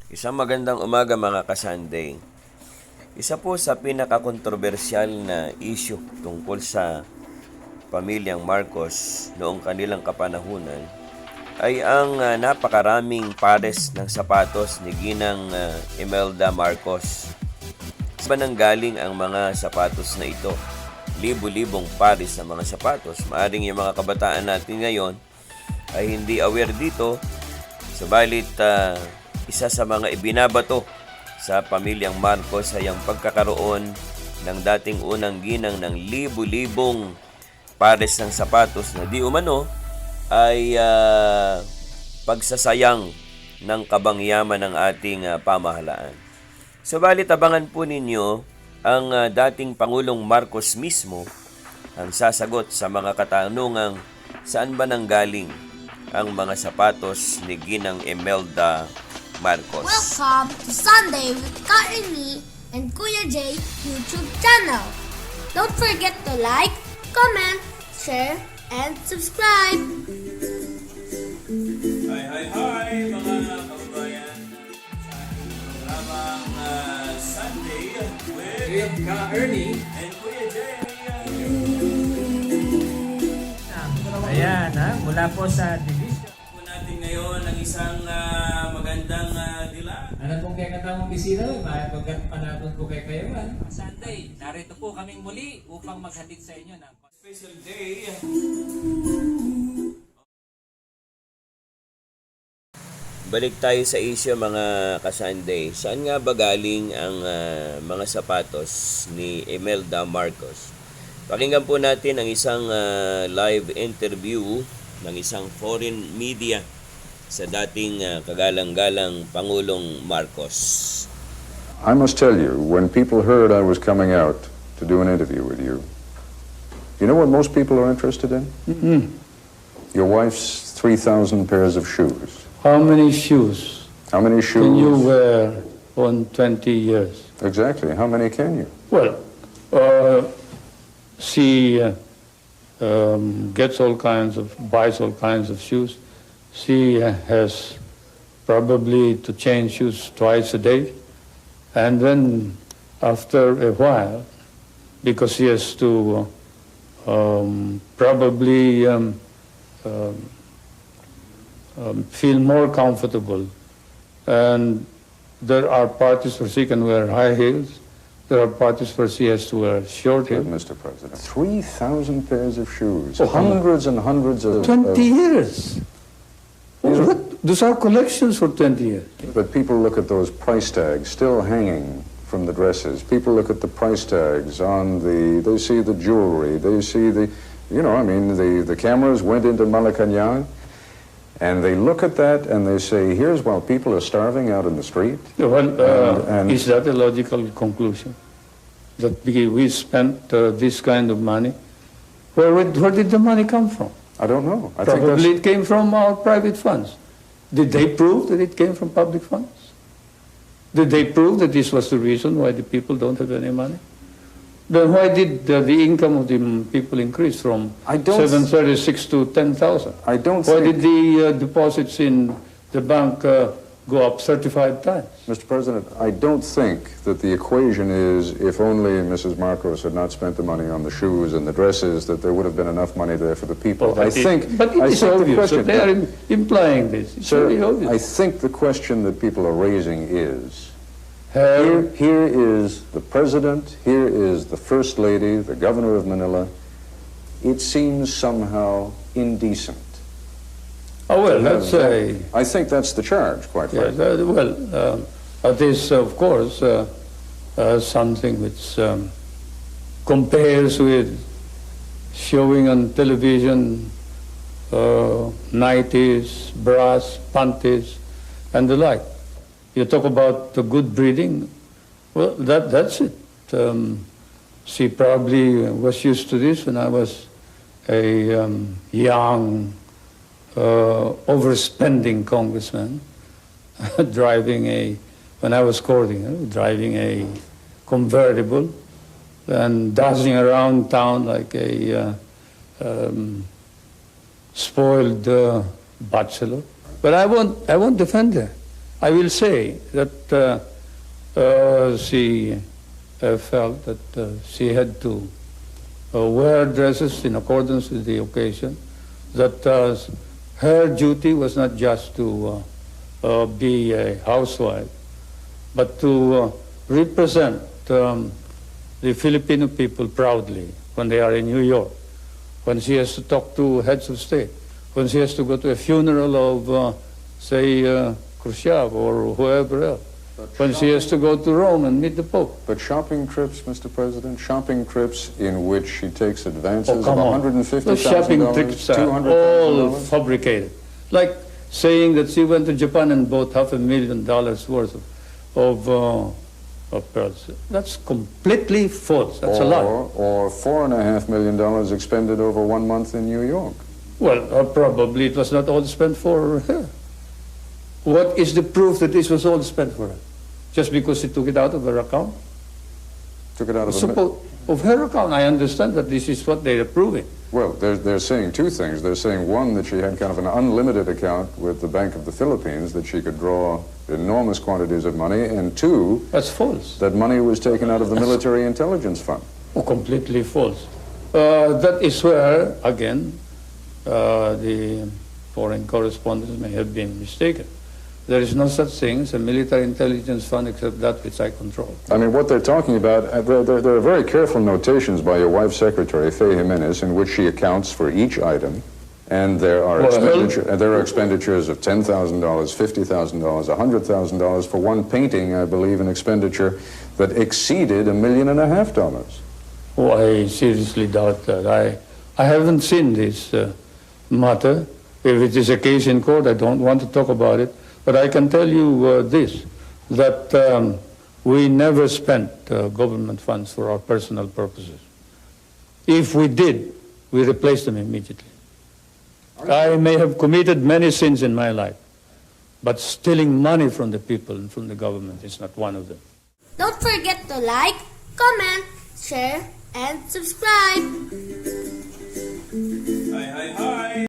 Isang magandang umaga mga ka-Sunday. Isa po sa pinakakontrobersyal na issue tungkol sa pamilyang Marcos noong kanilang kapanahunan ay ang napakaraming pares ng sapatos ni Ginang Imelda Marcos. Saan ba nanggaling ang mga sapatos na ito? Libu-libong pares ng mga sapatos. Maaring yung mga kabataan natin ngayon ay hindi aware dito, subalit isa sa mga ibinabato sa pamilyang Marcos ay ang pagkakaroon ng dating unang ginang ng libu-libong pares ng sapatos na di umano ay pagsasayang ng kabangyaman ng ating pamahalaan. Subalit abangan po ninyo ang dating Pangulong Marcos mismo ang sasagot sa mga katanungang saan ba nanggaling ang mga sapatos ni Ginang Imelda Marcos. Welcome to Sunday with Karen E and Kuya J YouTube channel. Don't forget to like, comment, share, and subscribe. Hi mga kababayan sa ating programang Sunday with Ernie. and Kuya J. Ayan, mula po sa division. Po natin ngayon ang isang magandang dilag. Ano pong kaya katamang bisita? Pagpanapon po kay kayo, Sunday, narito po kaming muli upang maghatid sa inyo ng Special day. Balik tayo sa issue mga ka-Sunday. Saan nga ba galing ang mga sapatos ni Imelda Marcos? Pakinggan po natin ang isang live interview ng isang foreign media sa dating kagalang-galang Pangulong Marcos. I must tell you, when people heard I was coming out to do an interview with you, you know what most people are interested in? Your wife's 3,000 pairs of shoes. How many shoes How many shoes? can you wear on 20 years? Exactly. How many can you? Well, she buys all kinds of shoes. She has probably to change shoes twice a day. And then after a while, because she has to probably feel more comfortable. And there are parties where she can wear high heels. There are parties where she has to wear short Good, heels. Mr. President. 3,000 pairs of shoes. Oh, Hundreds and hundreds of... 20 years. Those are collections for 20 years. But people look at those price tags still hanging from the dresses. People look at the price tags on the... They see the jewelry. They see the... You know, I mean, the cameras went into Malacanang, and they look at that and they say, here's while people are starving out in the street. Well, And- is that a logical conclusion? That we spent this kind of money? Where did the money come from? I don't know. I think Probably that's... it came from our private funds. Did they prove that it came from public funds? Did they prove that this was the reason why the people don't have any money? Then why did the income of the people increase from I don't- 736 to 10,000? I don't Why think... did the deposits in the bank go up 35 times? Mr. President, I don't think that the equation is if only Mrs. Marcos had not spent the money on the shoes and the dresses, that there would have been enough money there for the people. But it is the obvious. question- So they are implying this. It's Sir, very obvious. I think the question that people are raising is, Have- here is the President, here is the First Lady, the Governor of Manila. It seems somehow indecent. Oh, well, that's a... I think that's the charge, quite Yes, frankly. that is, of course, something which compares with showing on television nighties, bras, panties, and the like. You talk about the good breeding, well, that's it. She probably was used to this when I was a young, overspending congressman, when I was courting, driving a convertible and dancing around town like a spoiled bachelor. But I won't defend her. I will say that she felt that she had to wear dresses in accordance with the occasion, that her duty was not just to be a housewife, but to represent the Filipino people proudly when they are in New York, when she has to talk to heads of state, when she has to go to a funeral of, say, Khrushchev or whoever else, when she has to go to Rome and meet the Pope. But shopping trips, Mr. President, shopping trips in which she takes advances of Come on. $150,000, Those shopping trips are all $200,000? fabricated. Like saying that she went to Japan and bought $500,000 worth of pearls. That's completely false. That's a lie. Or $4.5 million expended over 1 month in New York. Well, probably it was not all spent for her. What is the proof that this was all spent for her? Just because she took it out of her account? Took it out of Of her account. I understand that this is what they're proving. Well, they're saying two things. They're saying, one, that she had kind of an unlimited account with the Bank of the Philippines, that she could draw enormous quantities of money, and two, That's false. that money was taken out of the military intelligence fund. Oh, completely false. That is where, again, the foreign correspondents may have been mistaken. There is no such thing as a military intelligence fund except that which I control. I mean, what they're talking about, there are very careful notations by your wife's secretary, Faye Jimenez, in which she accounts for each item, and there are expenditures of $10,000, $50,000, $100,000 for one painting, I believe, an expenditure that exceeded $1.5 million. Oh, I seriously doubt that. I haven't seen this matter. If it is a case in court, I don't want to talk about it. But I can tell you this, that we never spent government funds for our personal purposes. If we did, we replaced them immediately. I may have committed many sins in my life, but stealing money from the people and from the government is not one of them. Don't forget to like, comment, share, and subscribe. Hi, hi, hi!